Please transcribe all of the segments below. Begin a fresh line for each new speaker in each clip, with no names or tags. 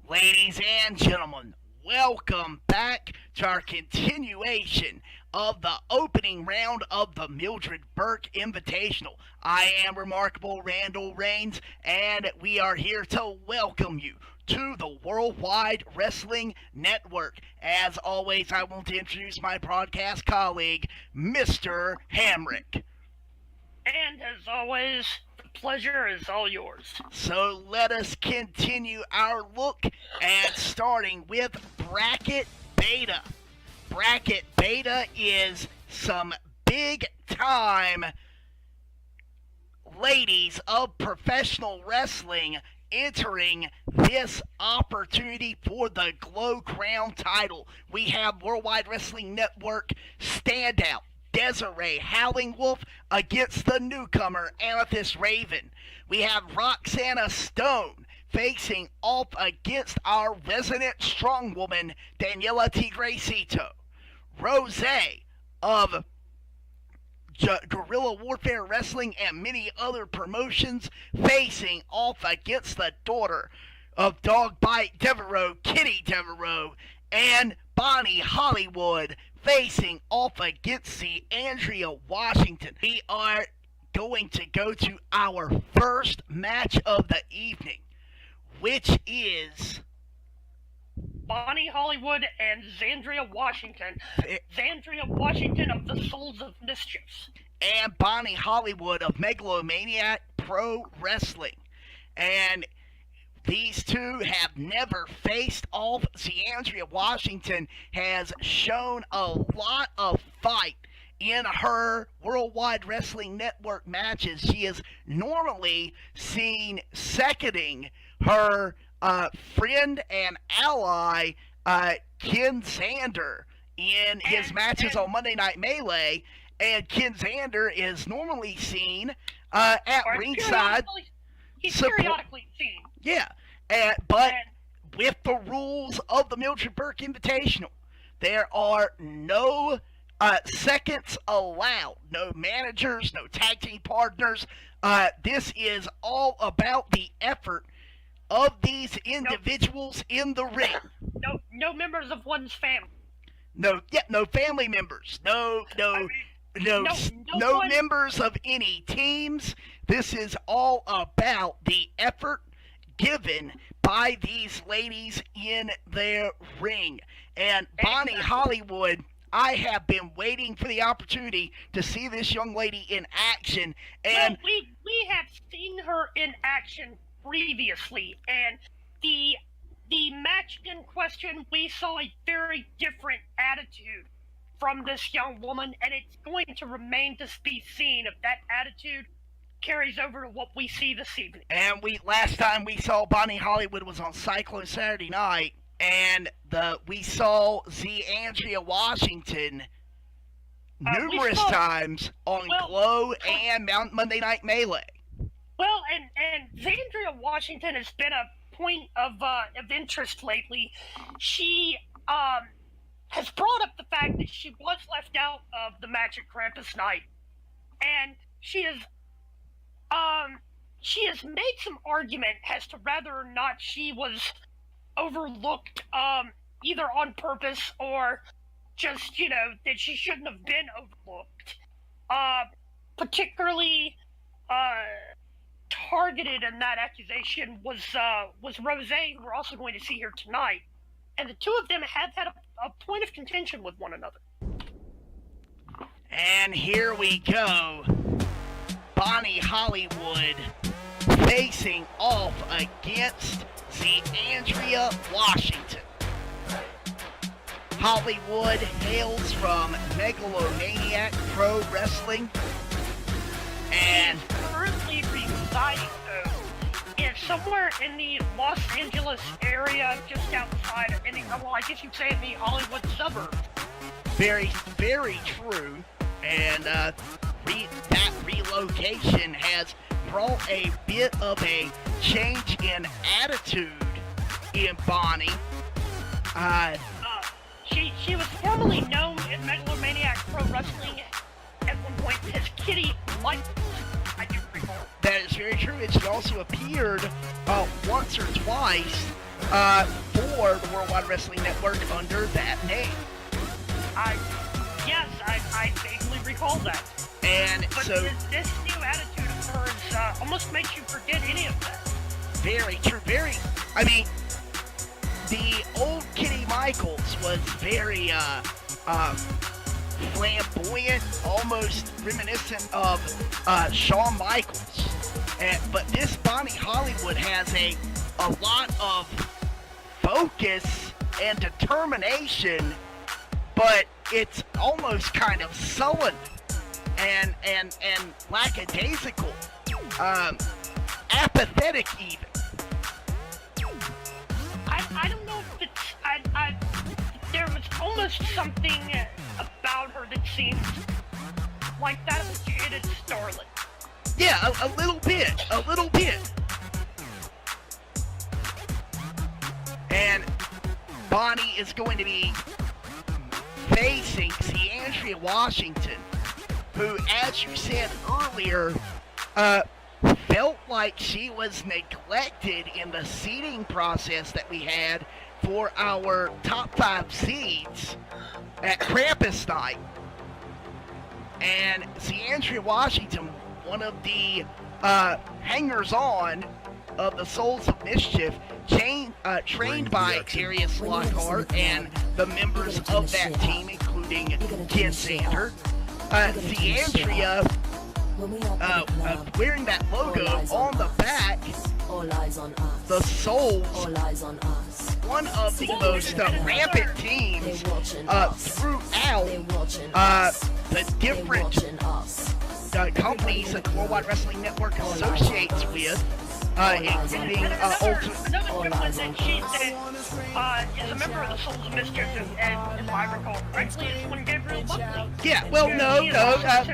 Ladies and gentlemen, welcome back to our continuation of the opening round of the Mildred Burke Invitational. I am Remarkable Randall Raines, and we are here to welcome you to the Worldwide Wrestling Network. As always, I want to introduce my broadcast colleague, Mr. Hamrick.
And as always, the pleasure is all yours.
So let us continue our look, and starting with Bracket Beta. Bracket Beta is some big time ladies of professional wrestling entering this opportunity for the Glow Crown title. We have Worldwide Wrestling Network standout Desiree Howling Wolf against the newcomer Amethyst Raven. We have Roxana Stone facing off against our resident strongwoman Daniela Tigrecito. Rose of Guerrilla Warfare Wrestling and many other promotions facing off against the daughter of Dogbite Devereaux, Kitty Devereaux, and Bonnie Hollywood facing off against the Andrea Washington. We are going to go to our first match of the evening, which is
Bonnie Hollywood and Zandria Washington. Zandria Washington of the Souls of Mischief.
And Bonnie Hollywood of Megalomaniac Pro Wrestling. And these two have never faced off. Zandria Washington has shown a lot of fight in her Worldwide Wrestling Network matches. She is normally seen seconding her friend and ally, Ken Zander, in his matches on Monday Night Melee. And Ken Zander is normally seen at ringside.
He's periodically seen.
Yeah, but with the rules of the Mildred Burke Invitational, there are no seconds allowed, no managers, no tag team partners. This is all about the effort of these individuals in the ring.
No members of one's family.
No family members. No members of any teams. This is all about the effort given by these ladies in their ring. And Bonnie Hollywood, I have been waiting for the opportunity to see this young lady in action. And
well, we have seen her in action previously, and the match in question, we saw a very different attitude from this young woman, and it's going to remain to be seen if that attitude carries over to what we see this evening.
And last time we saw Bonnie Hollywood was on Cyclone Saturday Night, and we saw Andrea Washington numerous times on Glow and Monday Night Melee.
Well, and Zandria Washington has been a point of interest lately. She has brought up the fact that she was left out of the match at Krampus Night, and she has made some argument as to whether or not she was overlooked, either on purpose or just, that she shouldn't have been overlooked. Particularly targeted in that accusation was Rose, who we're also going to see here tonight. And the two of them have had a point of contention with one another.
And here we go. Bonnie Hollywood facing off against Andrea Washington. Hollywood hails from Megalomaniac Pro Wrestling and
currently residing is somewhere in the Los Angeles area, just outside of I guess you'd say in the Hollywood suburbs.
Very, very true. And that relocation has brought a bit of a change in attitude in Bonnie.
She was formerly known in Megalomaniac Pro Wrestling at one point as Kitty Light. I do recall.
That is very true. And she also appeared once or twice for the Worldwide Wrestling Network under that name.
Yes, I vaguely recall that.
And
but
so
this new attitude of hers almost makes you forget any of that.
Very true. I mean, the old Kitty Michaels was very flamboyant, almost reminiscent of Shawn Michaels. But this Bonnie Hollywood has a lot of focus and determination, but it's almost kind of sullen and lackadaisical, apathetic even.
I don't know if it's there was almost something about her that seemed like that of a jaded starlet.
Yeah, a little bit. And Bonnie is going to be facing Andrea Washington, who, as you said earlier, felt like she was neglected in the seeding process that we had for our top 5 seeds at Krampus Night. And Andrea Washington, one of the hangers-on of the Souls of Mischief, trained by Darius Lockhart and the members of that team, including Ken Sander. Andrea, wearing that logo on the back, the Souls, one of the most rampant teams throughout the different companies that the Worldwide Wrestling Network associates with, including Ultimate.
Another gentleman that she said is a member of the Souls of Mischief, and if I recall correctly, is one Gabriel Buckley.
Yeah, well, no,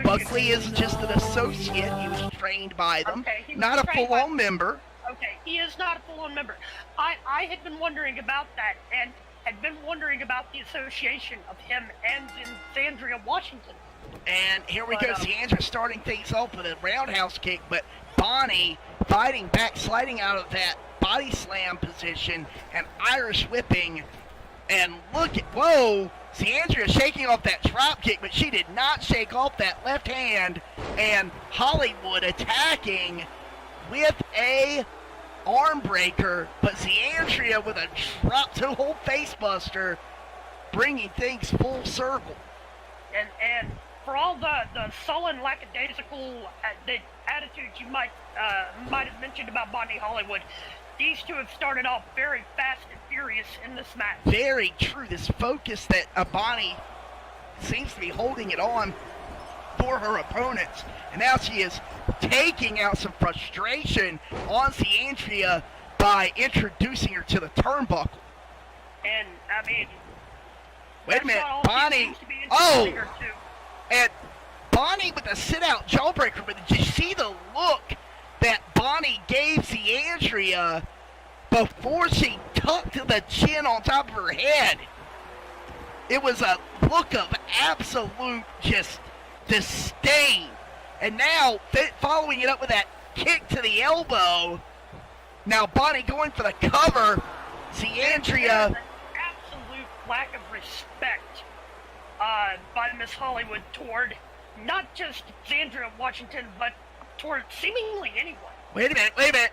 Buckley is just an associate. He was trained by them,
okay,
not a full-on member.
Okay, he is not a full-on member. I had been wondering about that, and had been wondering about the association of him and Andrea Washington.
And here we go, Andrea starting things off with a roundhouse kick, but Bonnie fighting back, sliding out of that body slam position and Irish whipping. And look at, whoa, Andrea shaking off that drop kick, but she did not shake off that left hand. And Hollywood attacking with a arm breaker, but Andrea with a drop to hold face buster, bringing things full circle.
And for all the sullen, lackadaisical the attitudes you might have mentioned about Bonnie Hollywood, these two have started off very fast and furious in this match.
Very true. This focus that Bonnie seems to be holding it on for her opponents. And now she is taking out some frustration on Andrea by introducing her to the turnbuckle.
And, I mean...
Wait a minute, Bonnie... Oh! And Bonnie with a sit-out jawbreaker, but did you see the look that Bonnie gave Andrea before she tucked the chin on top of her head? It was a look of absolute just disdain. And now, following it up with that kick to the elbow, now Bonnie going for the cover. Andrea...
An absolute lack of respect by Miss Hollywood toward not just Andrea Washington, but toward seemingly anyone.
Wait a minute.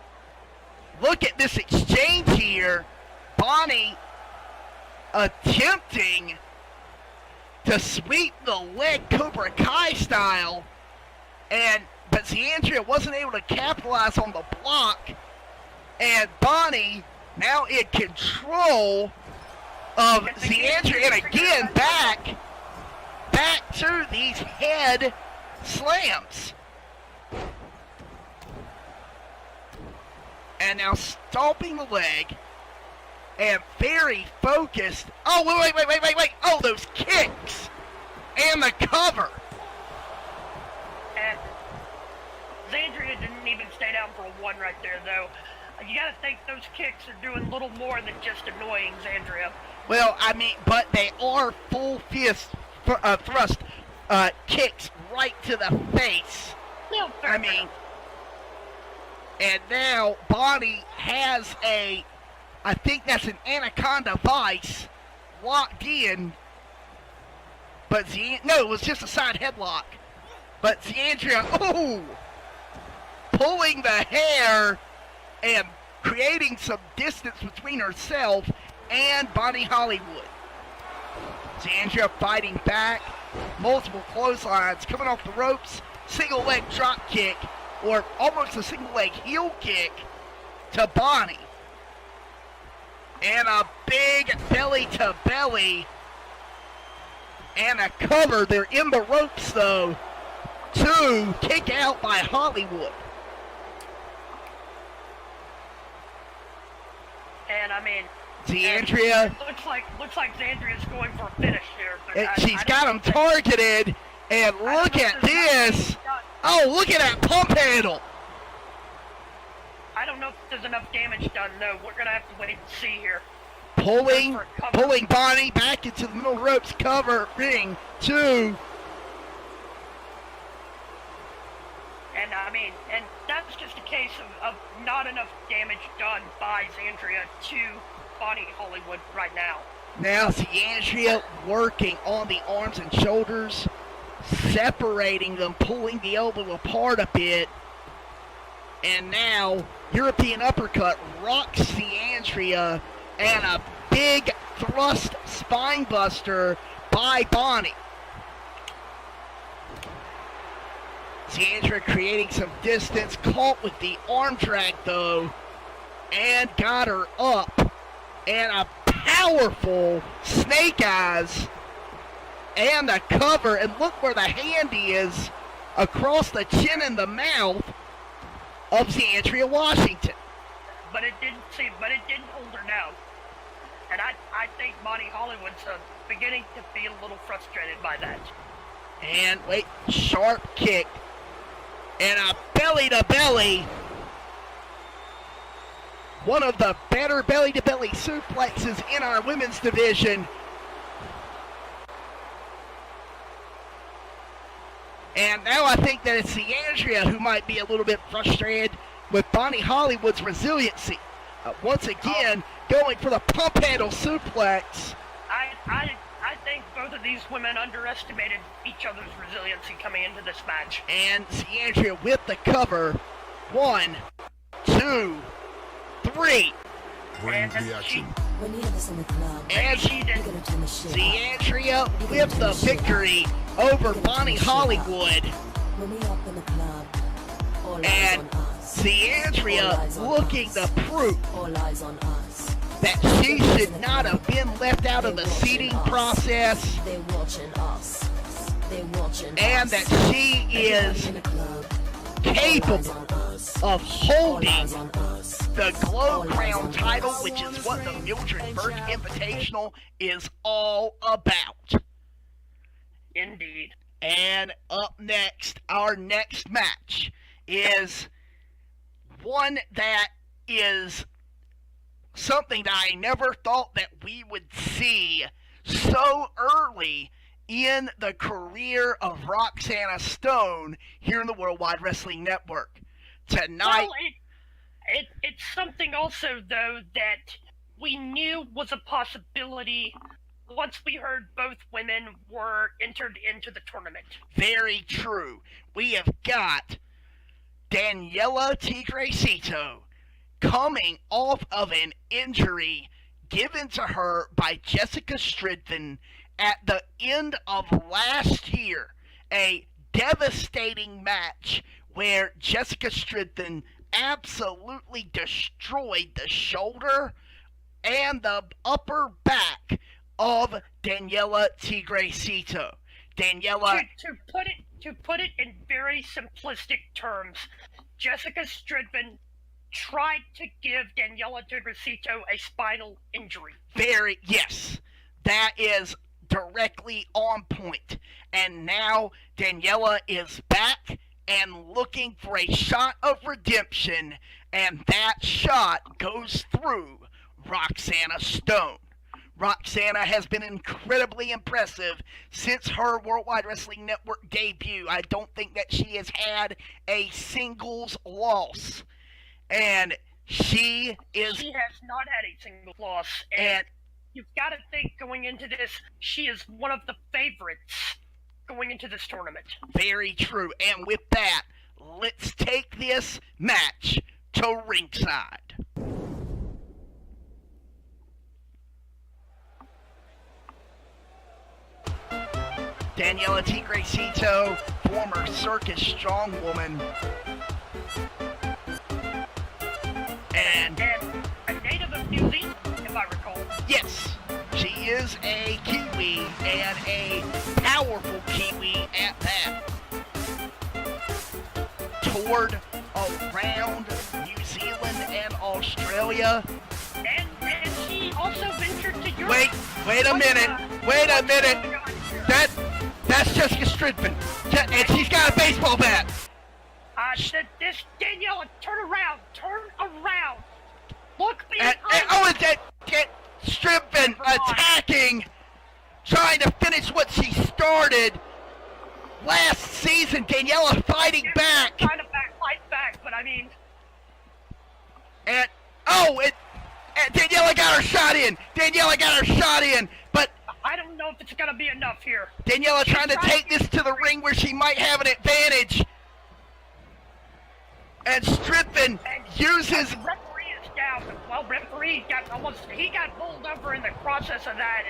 Look at this exchange here. Bonnie attempting to sweep the leg Cobra Kai style, but Andrea wasn't able to capitalize on the block, and Bonnie now in control of Andrea, and again back to these head slams. And now stomping the leg, and very focused. Oh, wait. Oh, those kicks and the cover.
And Andrea didn't even stay down for a 1 right there, though. You gotta think those kicks are doing little more than just annoying Andrea.
Well, I mean, but they are full fist thrust kicks right to the face.
Well,
I mean, And now Bonnie has I think that's an anaconda vice locked in. But no, it was just a side headlock. But Zandria, pulling the hair and creating some distance between herself and Bonnie Hollywood. Zandria fighting back, multiple clotheslines coming off the ropes, single leg drop kick, or almost a single leg heel kick to Bonnie. And a big belly to belly. And a cover. They're in the ropes though. 2, kick out by Hollywood.
And I mean,
Zandria.
Looks like Zandria's going for a finish here.
She's got him targeted. And look at this. Oh, look at that pump handle.
I don't know if there's enough damage done. No, we're gonna have to wait and see here.
Pulling Bonnie back into the middle ropes, cover, ring, 2.
And I mean, and that's just a case of not enough damage done by Zandria to Bonnie Hollywood right now.
Now Zandria working on the arms and shoulders, separating them, pulling the elbow apart a bit. And now European uppercut rocks Zandria, and a big thrust spine buster by Bonnie. Zandria creating some distance, caught with the arm drag though, and got her up. And a powerful snake eyes and a cover, and look where the hand is, across the chin and the mouth of Zandria Washington.
But it didn't hold her down. And I think Bonnie Hollywood's beginning to be a little frustrated by that.
And wait, sharp kick. And a belly-to-belly. One of the better belly-to-belly suplexes in our women's division. And now I think that it's Zandria who might be a little bit frustrated with Bonnie Hollywood's resiliency. Once again, going for the pump handle suplex.
I think both of these women underestimated each other's resiliency coming into this match.
And Zandria with the cover. 1, 2, 3.
Bring the action.
When you have this in the club,
And
she did.
you're gonna turn the shit up.
Zandria with the victory over Bonnie Hollywood.
When we up in the club, all eyes
And
on us.
Zandria looking to prove
All eyes on us.
that she should not have been left out of the seating process,
They watching us. They watching
and
us.
that she is
In the club,
capable
all eyes on us.
of
All
holding
eyes on us.
the Glow Crown title, which is what the Mildred Burke Invitational is all about.
Indeed.
And up next, our next match is one that is something that I never thought that we would see so early in the career of Roxana Stone here in the Worldwide Wrestling Network. Tonight,
Well, it's something also, though, that we knew was a possibility once we heard both women were entered into the tournament.
very true. We have got Daniela Tigrecito coming off of an injury given to her by Jessica Stridden at the end of last year. A devastating match where Jessica Stridden absolutely destroyed the shoulder and the upper back of Daniela Tigrecito. Daniela,
To put it in very simplistic terms, Jessica Stridman tried to give Daniela Tigrecito a spinal injury.
yes, that is directly on point. And now Daniela is back and looking for a shot of redemption, and that shot goes through Roxana Stone. Roxana has been incredibly impressive since her Worldwide Wrestling Network debut. I don't think that she has had a singles loss. And she is...
She has not had a single loss.
And
you've got to think going into this, she is one of the favorites going into this tournament.
very true. And with that, let's take this match to ringside. Daniela Tigrecito, former circus strongwoman, and
a native of New Zealand, if I recall.
yes, she is a Kiwi, and a powerful Kiwi at that. Toured around New Zealand and Australia.
And she also ventured to Europe.
Wait a minute. That's Jessica Stridman. And she's got a baseball bat.
This Daniela, turn around. Look behind.
It's that Stridman attacking, trying to finish what she started last season. Daniela fighting back.
Trying to fight back, but I mean.
And Daniela got her shot in. But
I don't know if it's gonna be enough here.
Daniela trying to take this to the ring where she might have an advantage. And Stridman uses...
The referee is down. Well, referee got bowled over in the process of that.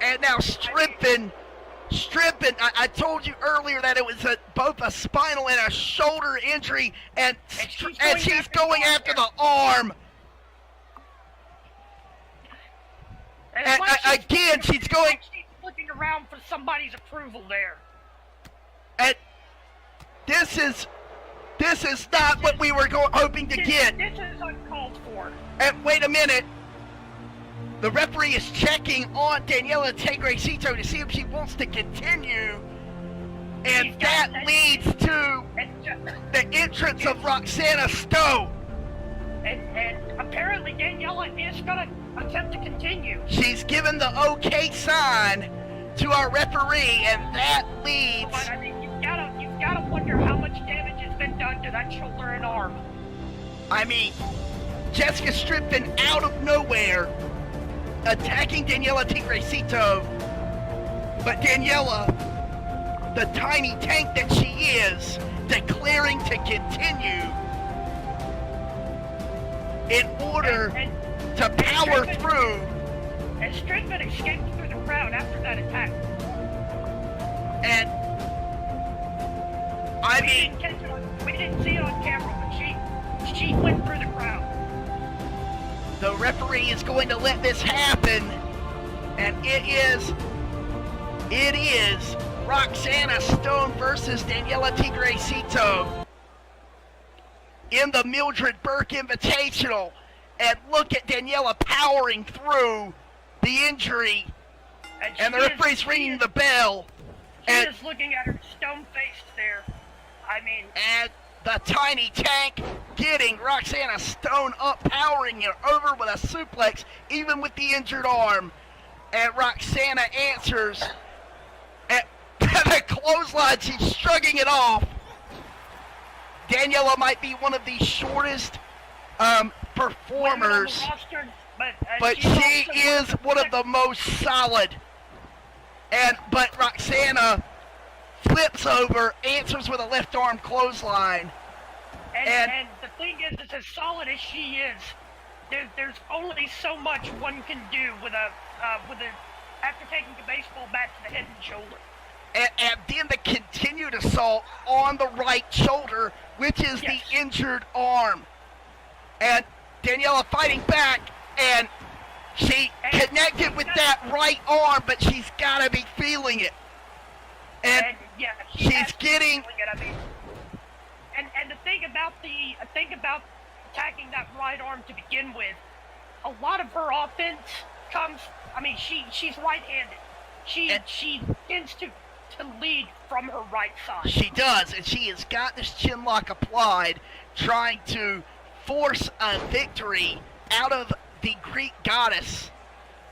And now Stridman, I told you earlier that it was both a spinal and a shoulder injury, and she's going after the arm. And again, she's going...
She's looking around for somebody's approval there.
And this is not what we were hoping to get.
This is uncalled for.
And wait a minute. The referee is checking on Daniela Tigrecito to see if she wants to continue. And that leads to the entrance of Roxana Stone.
And apparently Daniela is going to attempt to continue.
She's given the okay sign to our referee, and that leads...
But I mean, you've got to wonder how much damage has been done to that shoulder and arm.
I mean, Jessica Stridman out of nowhere attacking Daniela Tigrecito, but Daniela, the tiny tank that she is, declaring to continue in order to power through.
And Stridman escaped through the crowd after that attack.
And I mean,
we didn't see it on camera, but she went through the crowd.
The referee is going to let this happen, and it is Roxana Stone versus Daniela Tigrecito in the Mildred Burke Invitational. And look at Daniela powering through the injury, and the referee's ringing the bell.
She is looking at her stone-faced there. I mean...
And the tiny tank getting Roxana Stone up, powering her over with a suplex, even with the injured arm. And Roxana answers at the clothesline. She's shrugging it off. Daniela might be one of the shortest performers, but she is one of the most solid. But Roxana flips over, answers with a left arm clothesline.
And the thing is, as solid as she is, there's only so much one can do with a after taking the baseball bat to the head and shoulder.
And then the continued assault on the right shoulder, which is the injured arm. And Daniela fighting back, and she connected with that right arm, but she's got to be feeling it. And she's getting...
And the thing about attacking that right arm to begin with, a lot of her offense comes... I mean, she's right-handed. She tends to lead from her right side.
She does, and she has got this chin lock applied, trying to force a victory out of the Greek goddess.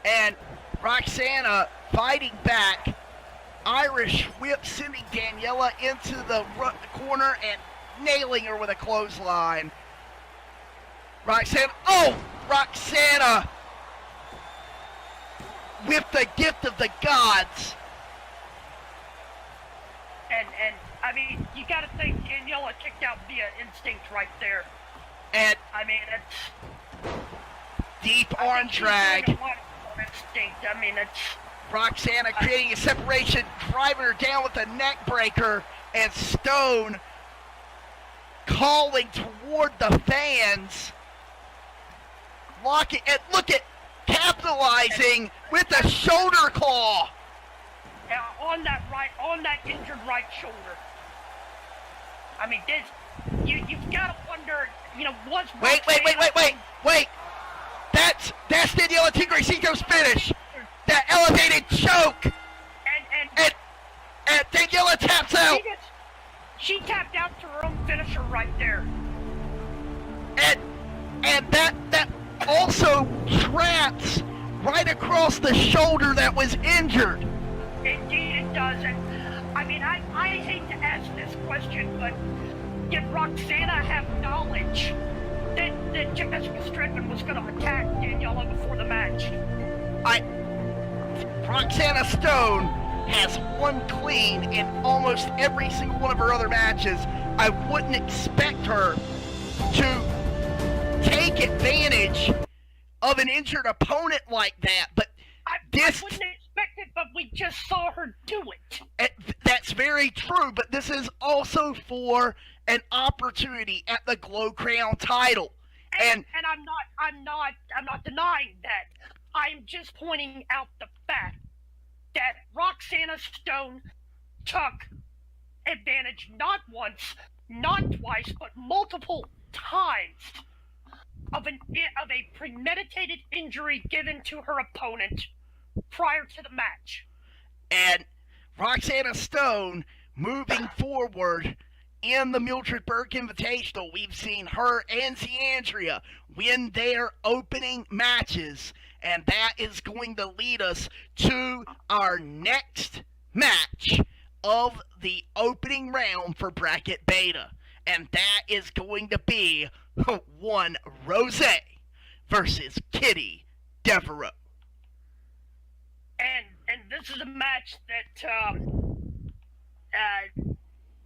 And Roxana fighting back, Irish whip, sending Daniela into the corner and nailing her with a clothesline. Roxanne. Oh, Roxana with the gift of the gods.
And I mean, you got to think Daniela kicked out via instinct right there.
And
I mean, it's
deep arm drag.
Instinct. I mean, it's
Roxana creating a separation, driving her down with a neck breaker, and Stone calling toward the fans. Locking, and look at capitalizing with a shoulder claw.
on that injured right shoulder. I mean, you've got to wonder, was
Wait. That's Daniela Tigre-Cito's finish. That elevated choke. And Daniela taps out.
She tapped out to her own finisher right there.
And that also traps right across the shoulder that was injured.
Indeed it does. And I mean, I hate to ask this question, but did Roxana have knowledge that Jessica Stridman was going to attack Daniela before the match?
Roxana Stone has won clean in almost every single one of her other matches. I wouldn't expect her to take advantage of an injured opponent like that, but
I wouldn't expect it, but we just saw her do it.
That's very true, but this is also for an opportunity at the Glow Crown title. And
I'm not denying that. I'm just pointing out the fact that Roxana Stone took advantage not once, not twice, but multiple times of a premeditated injury given to her opponent prior to the match.
And Roxana Stone moving forward in the Mildred Burke Invitational, we've seen her and Ziandria win their opening matches, and that is going to lead us to our next match of the opening round for Bracket Beta, and that is going to be one Rose versus Kitty Devereaux.
And this is a match that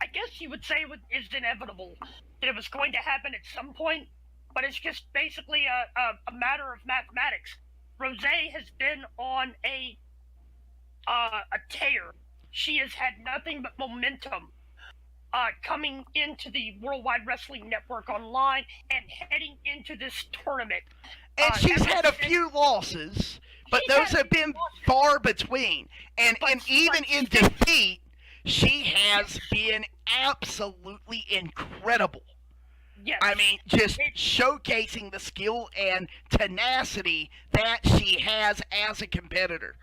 I guess you would say is inevitable, that it was going to happen at some point, but it's just basically a matter of mathematics. Rose has been on a tear. She has had nothing but momentum coming into the Worldwide Wrestling Network online and heading into this tournament.
And she's had a few losses, but those have been far between. And even in defeat, she has been absolutely incredible.
Yes.
I mean, just showcasing the skill and tenacity that she has as a competitor.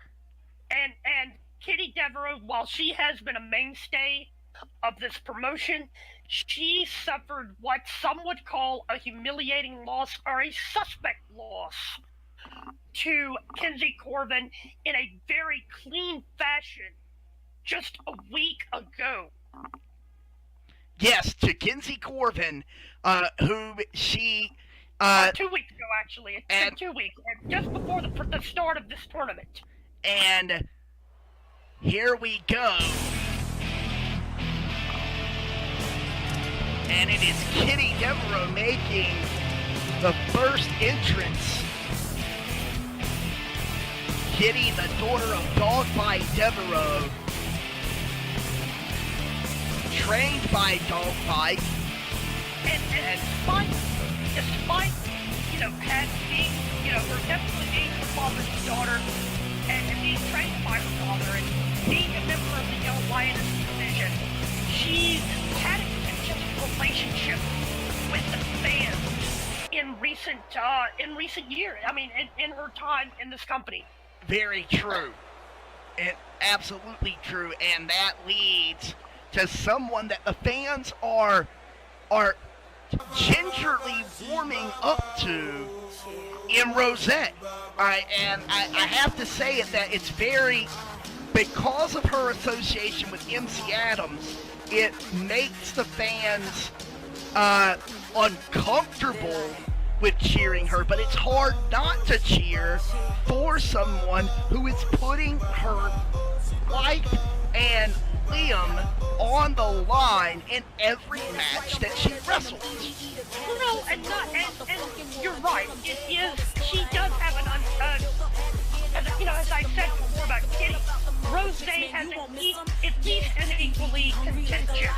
And Kitty Devereaux, while she has been a mainstay of this promotion, she suffered what some would call a humiliating loss or a suspect loss to Kinsey Corvin in a very clean fashion just a week ago.
Yes, to Kinsey Corvin, who she...
2 weeks ago, actually. It's been 2 weeks, just before the start of this tournament.
And here we go. And it is Kitty Devereaux making the first entrance. Kitty, the daughter of Dogfight Devereaux, trained by Dogfight.
And despite being, her definitely being her father's daughter and being trained by her father and being a member of the Young Lioness division, she's had a contentious relationship with the fans in recent years. I mean, in her time in this company.
Very true. Absolutely true. And that leads to someone that the fans are gingerly warming up to in Rosette. And I have to say it that it's very, because of her association with MC Adams, it makes the fans uncomfortable with cheering her, but it's hard not to cheer for someone who is putting her life and limb on the line in every match that she wrestles.
No, and you're right. It is. She does have an as I said before about Kitty, Rose has at least an equally contentious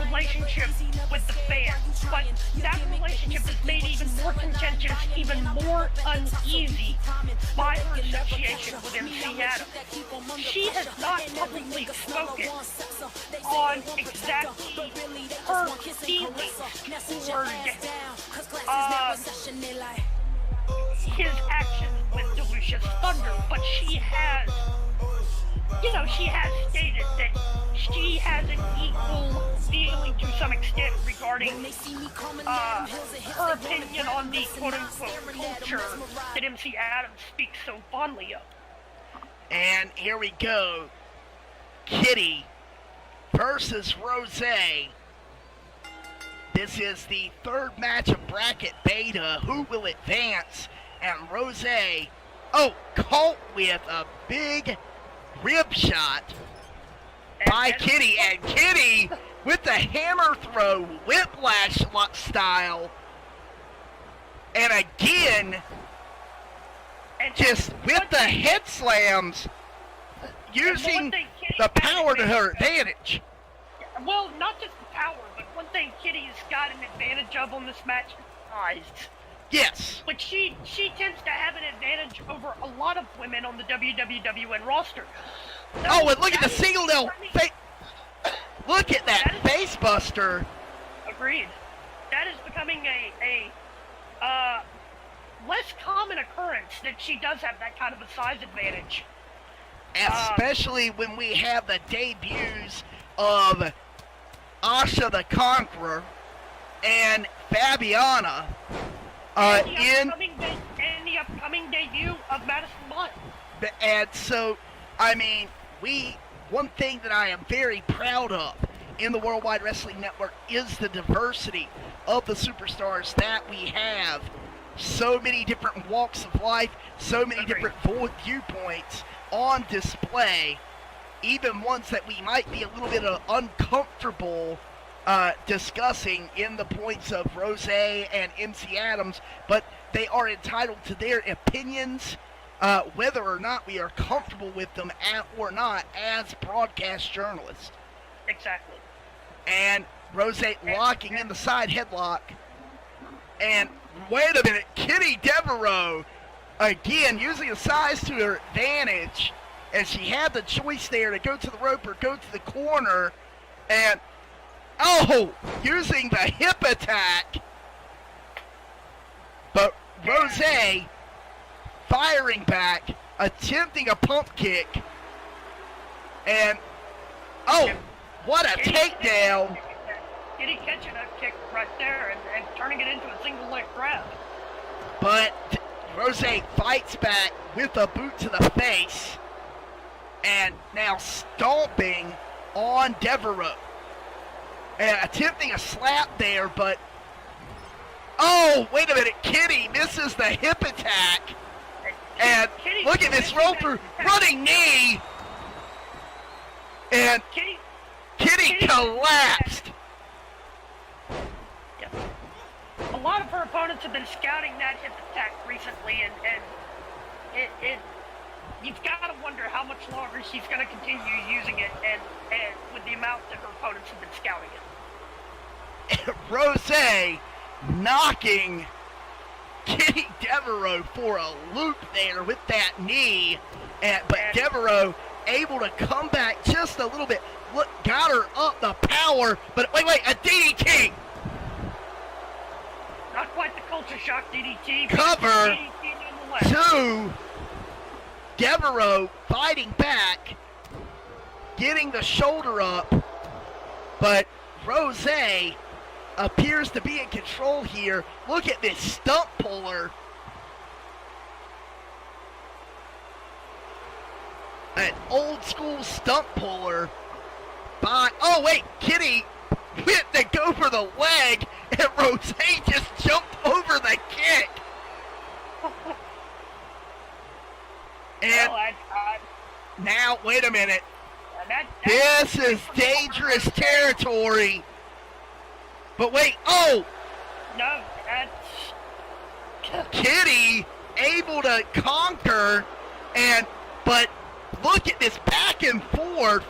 relationship with the fans, but that relationship is made even more contentious, even more uneasy by her association with MC Adams. She has not publicly spoken on exactly her feelings toward his actions with Delicious Thunder, but she has stated that she has an equal feeling to some extent regarding her opinion on the quote-unquote culture that MC Adams speaks so fondly of.
And here we go. Kitty versus Rose. This is the third match of Bracket Beta. Who will advance? And Rose, caught with a big rib shot by Kitty. And Kitty with the hammer throw, whiplash style. And again, just with the head slams, using the power to her advantage.
Well, not just the power, but one thing Kitty's got an advantage of on this match is size.
Yes.
But she tends to have an advantage over a lot of women on the WWWN roster.
And look at the single nail. Look at that face buster.
Agreed. That is becoming a less common occurrence that she does have that kind of a size advantage.
Especially when we have the debuts of Asha the Conqueror and Fabiana
and the upcoming debut of Madison Mott.
And so, one thing that I am very proud of in the Worldwide Wrestling Network is the diversity of the superstars that we have. So many different walks of life, so many different viewpoints on display, even ones that we might be a little bit uncomfortable discussing in the points of Rose and MC Adams, but they are entitled to their opinions, whether or not we are comfortable with them or not as broadcast journalists.
Exactly.
And Rose locking in the side headlock. And wait a minute, Kitty Devereaux, again, using the size to her advantage, and she had the choice there to go to the rope or go to the corner, and using the hip attack. But Rose firing back, attempting a pump kick, and what a takedown.
Kitty catching that kick right there and turning it into a single leg grab.
But Rose fights back with a boot to the face, and now stomping on Devereaux. And attempting a slap there, but wait a minute, Kitty misses the hip attack. And look at this roper running knee. And Kitty collapsed.
Yeah. A lot of her opponents have been scouting that hip attack recently, and you've got to wonder how much longer she's going to continue using it, and with the amount that her opponents have been scouting it.
Rose knocking Kitty Devereaux for a loop there with that knee, but Devereaux able to come back just a little bit. Look, got her up the power, but wait, a DDT.
Not quite the culture shock DDT.
Cover
DDT
to Devereaux fighting back, getting the shoulder up, but Rose appears to be in control here. Look at this stump puller. An old school stump puller by, Kitty went to go for the leg, and Rose just jumped over the kick. And now, wait a minute. This is dangerous territory. But wait, oh!
No,
Kitty able to conquer, but look at this back and forth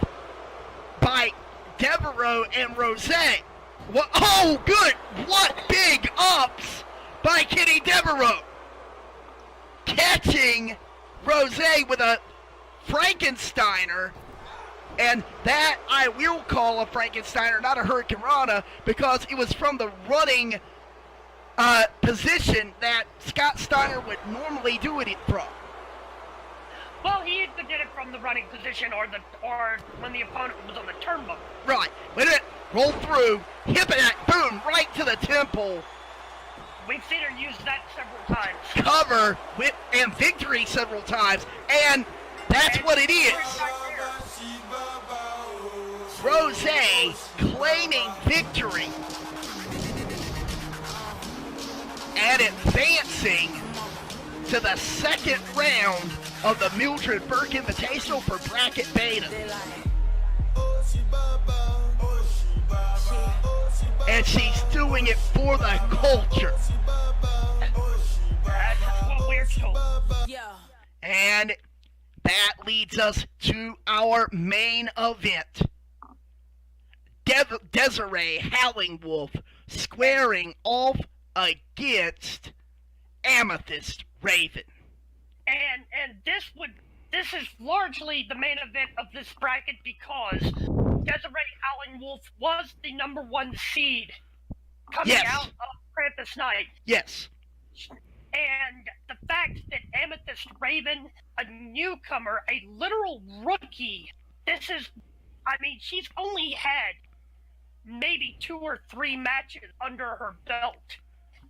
by Devereaux and Rose. What? Oh, good! What big ups by Kitty Devereaux, catching Rose with a Frankensteiner, and that I will call a Frankensteiner, not a Hurricane Rana, because it was from the running position that Scott Steiner would normally do it from.
Well, he either did it from the running position or when the opponent was on the turnbuckle.
Right. Wait a minute. Roll through. Hip it, boom, right to the temple.
We've seen her use that several times.
Cover and victory several times, and that's what it is. Rose claiming victory and advancing to the second round of the Mildred Burke Invitational for Bracket Beta. And she's doing it for the culture.
That's what we're told.
And that leads us to our main event. Desiree Howling-Wolf squaring off against Amethyst Raven.
And this is largely the main event of this bracket because Desiree Howling-Wolf was the number 1 seed coming out of Krampus Night.
Yes.
And the fact that Amethyst Raven, a newcomer, a literal rookie, she's only had maybe 2 or 3 matches under her belt.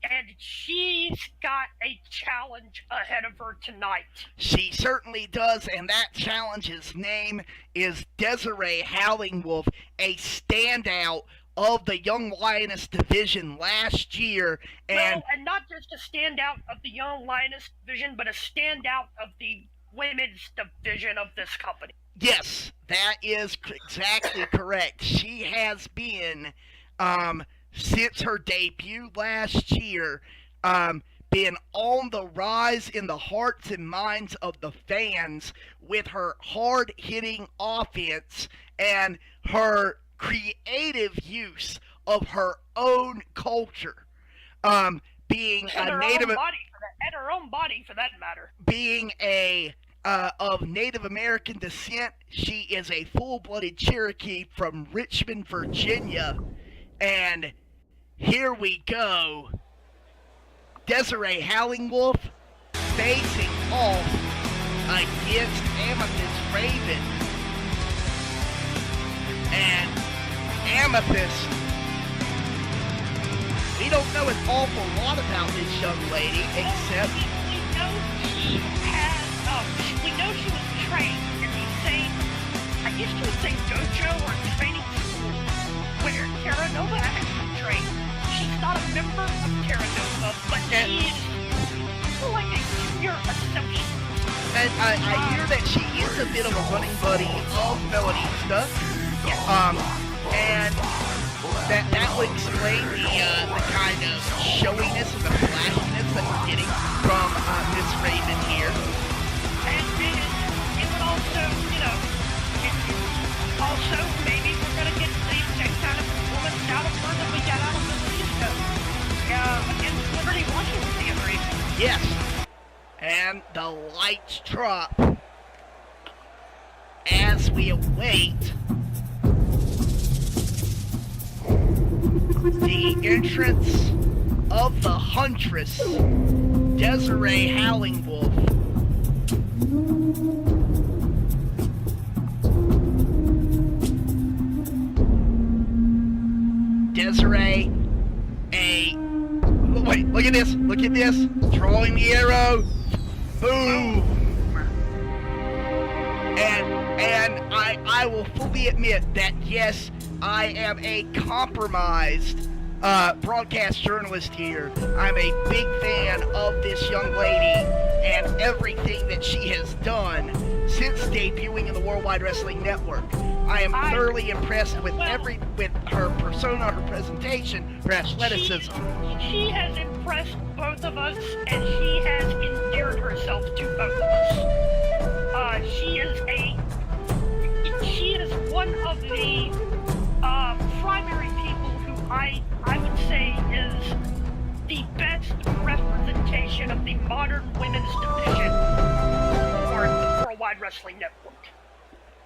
And she's got a challenge ahead of her tonight.
She certainly does, and that challenge's name is Desiree Howling-Wolf, a standout of the Young Lioness division last year.
And not just a standout of the Young Lioness division, but a standout of the women's division of this company.
Yes, that is exactly correct. She has been, since her debut last year, been on the rise in the hearts and minds of the fans with her hard-hitting offense and her creative use of her own culture, being
and
a Native
and her own body for that matter.
Being of Native American descent, she is a full-blooded Cherokee from Richmond, Virginia, and here we go. Desiree Howling-Wolf facing off against Amethyst Raven. And Amethyst, we don't know an awful lot about this young lady, except
we know she was trained in the same, I guess you would say dojo or training school where Terra Nova actually trained. She's not a member of Terra Nova, but she is like a junior associate.
And I hear that she is a bit of a running buddy of Melodista. And that would explain the kind of showiness and the flashiness that we're getting from Miss Raven here.
And it would also, also maybe we're going to get the same kind of performance out of her that we got out of Melodista against Liberty Washington the other evening.
Yes. And the lights drop as we await the entrance of the Huntress, Desiree Howling-Wolf. Desiree, wait, look at this, drawing the arrow, boom. And I will fully admit that yes, I am a compromised broadcast journalist here. I'm a big fan of this young lady and everything that she has done since debuting in the Worldwide Wrestling Network. I am thoroughly impressed with her persona, her presentation, her athleticism.
She has impressed both of us, and she has endeared herself to both of us. She is one of the primary people who I would say is the best representation of the modern women's division for the Worldwide Wrestling Network.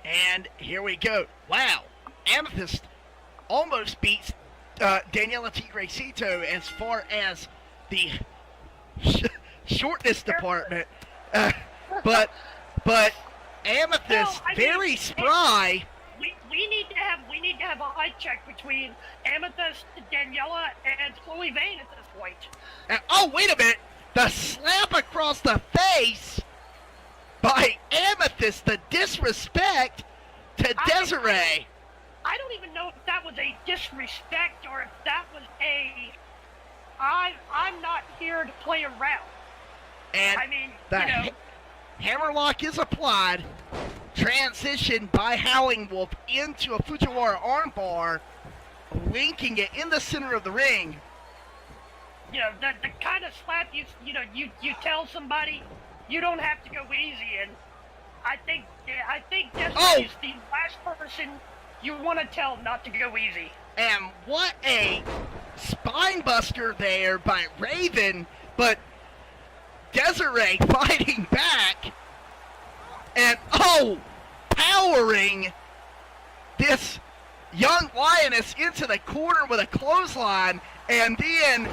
And here we go. Wow. Amethyst almost beats Daniela Tigrecito as far as the shortness department. But Amethyst, very spry.
We need to have a height check between Amethyst, Daniela, and Chloe Vane at this point.
Oh, wait a minute. The slap across the face by Amethyst, the disrespect to Desiree.
I don't even know if that was a disrespect or if that was a I'm not here to play around.
And
I mean,
the hammerlock is applied. Transition by Howling Wolf into a Fujiwara armbar, linking it in the center of the ring.
You know, the kind of slap you tell somebody you don't have to go easy, and I think Desiree is the last person you want to tell not to go easy.
And what a spine buster there by Raven, but Desiree fighting back and powering this young lioness into the corner with a clothesline, and then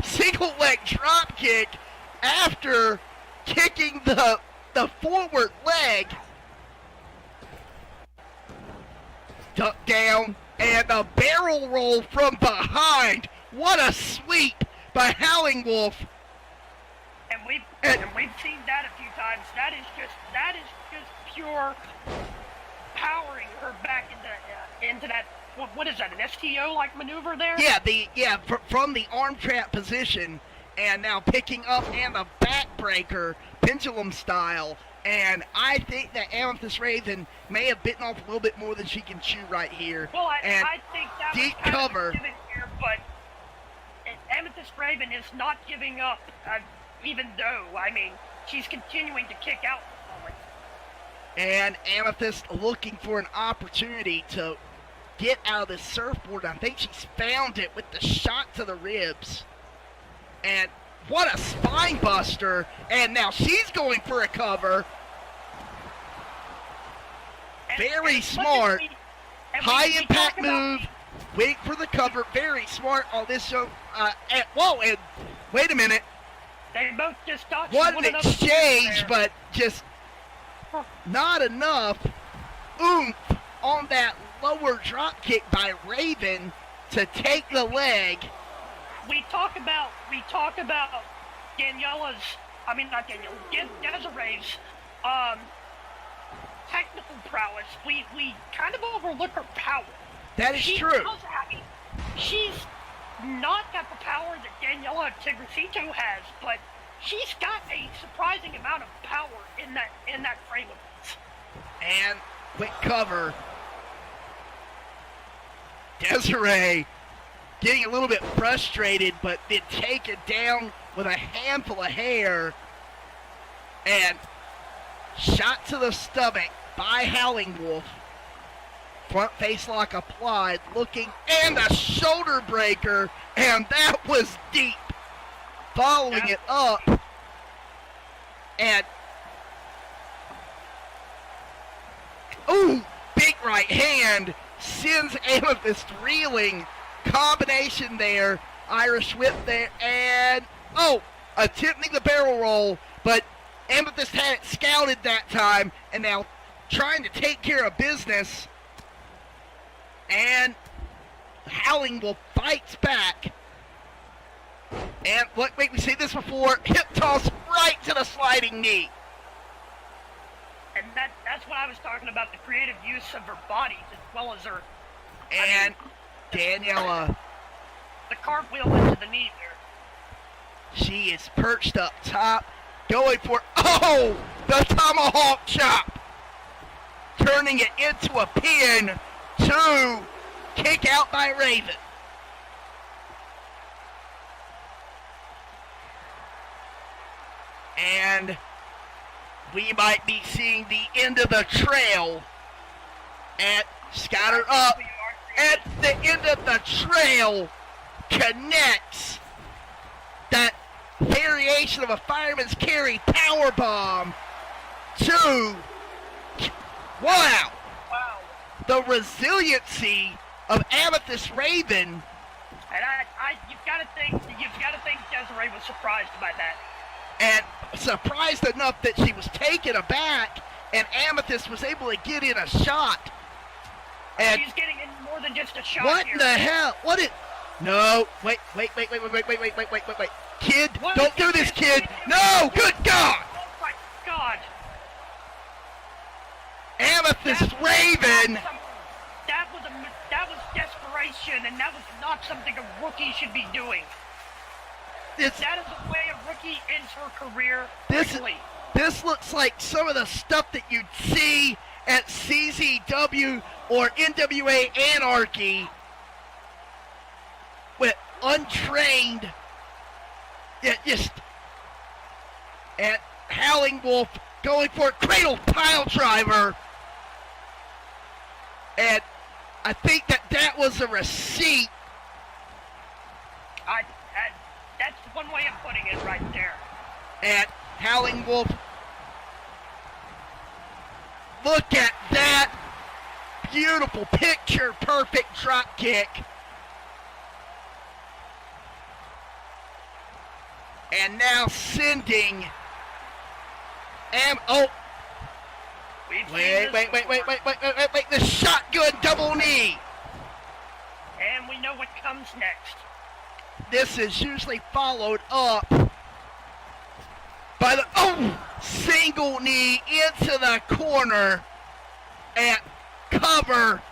single leg drop kick after kicking the forward leg. Duck down and a barrel roll from behind. What a sweep by Howling Wolf.
And we've seen that a few times. That is just pure powering her back into that. What is that? An STO like maneuver there?
Yeah, from the arm trap position, and now picking up and the backbreaker pendulum style. And I think that Amethyst Raven may have bitten off a little bit more than she can chew right here.
Well, I think that
deep
was kind
cover.
of a given here, but Amethyst Raven is not giving up, even though, she's continuing to kick out.
And Amethyst looking for an opportunity to get out of this surfboard. I think she's found it with the shot to the ribs. And what a spine buster. And now she's going for a cover. Very smart. High impact move. Wait for the cover. Very smart on this show. And wait a minute.
They both just dodged
What
one
an
another
exchange,
there.
but just not enough oomph on that lower drop kick by Raven to take the leg.
We talk about Desiree's technical prowess. We kind of overlook her power.
That is true.
She's not got the power that Daniela Tigrecito has, but she's got a surprising amount of power in that frame of reference.
And quick cover. Desiree getting a little bit frustrated, but then taken down with a handful of hair. And shot to the stomach by Howling Wolf. Front face lock applied, looking, and a shoulder breaker, and that was deep. Following it up, and big right hand sends Amethyst reeling. Combination there, Irish whip there, and attempting the barrel roll, but Amethyst had it scouted that time, and now trying to take care of business. And Howling Wolf fights back. And we've seen this before. Hip toss right to the sliding knee.
And that's what I was talking about, the creative use of her body as well as her...
And Daniela,
the cartwheel into the knee there.
she is perched up top, going for, oh, the tomahawk chop. Turning it into a pin, 2, kick out by Raven. And we might be seeing the end of the trail at Scatter up. At the end of the trail connects that variation of a fireman's carry power bomb to, wow, the resiliency of Amethyst Raven.
And you've got to think Desiree was surprised by that.
And surprised enough that she was taken aback, and Amethyst was able to get in a shot. And
she's getting in more than just a shot.
What
here.
in the hell? What it? No, wait. Kid,
What?
don't do this, kid. No, good God.
Oh my God.
Amethyst Raven.
That was desperation, and that was not something a rookie should be doing. That is the way a rookie ends her career quickly.
This looks like some of the stuff that you'd see at CZW or NWA Anarchy with untrained, and Howling Wolf going for a cradle pile driver. And I think that was a receipt.
That's one way of putting it right there.
And Howling Wolf, look at that beautiful picture perfect drop kick. And now sending wait, the shotgun double knee.
And we know what comes next.
This is usually followed up by the single knee into the corner and cover.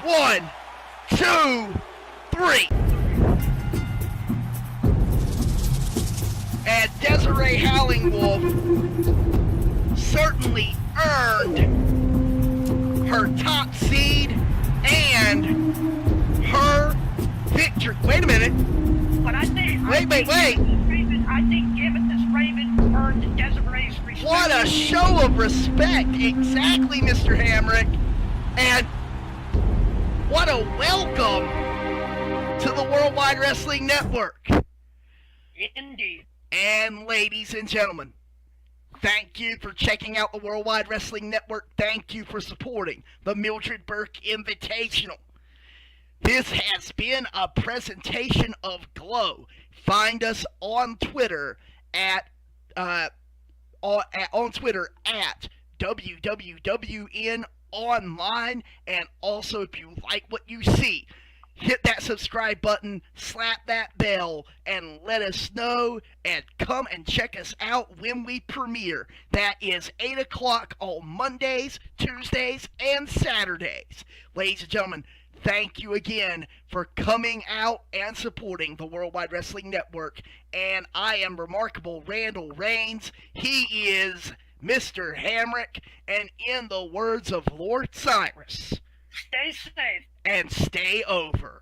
1, 2, 3. And Desiree Howling Wolf certainly earned her top seed and her victory. Wait a minute.
But I think
Wait.
I think Amethyst Raven earned Desiree's respect.
What a show of respect. Exactly, Mr. Hamrick. And what a welcome to the Worldwide Wrestling Network.
Indeed.
And ladies and gentlemen, thank you for checking out the Worldwide Wrestling Network. Thank you for supporting the Mildred Burke Invitational. This has been a presentation of Glow. Find us on Twitter at WWWN Online, and also if you like what you see, hit that subscribe button, slap that bell, and let us know, and come and check us out when we premiere. That is 8 o'clock on Mondays, Tuesdays, and Saturdays. Ladies and gentlemen, thank you again for coming out and supporting the Worldwide Wrestling Network. And I am Remarkable Randall Reigns. He is Mr. Hamrick. And in the words of Lord Cyrus,
stay safe.
And stay over.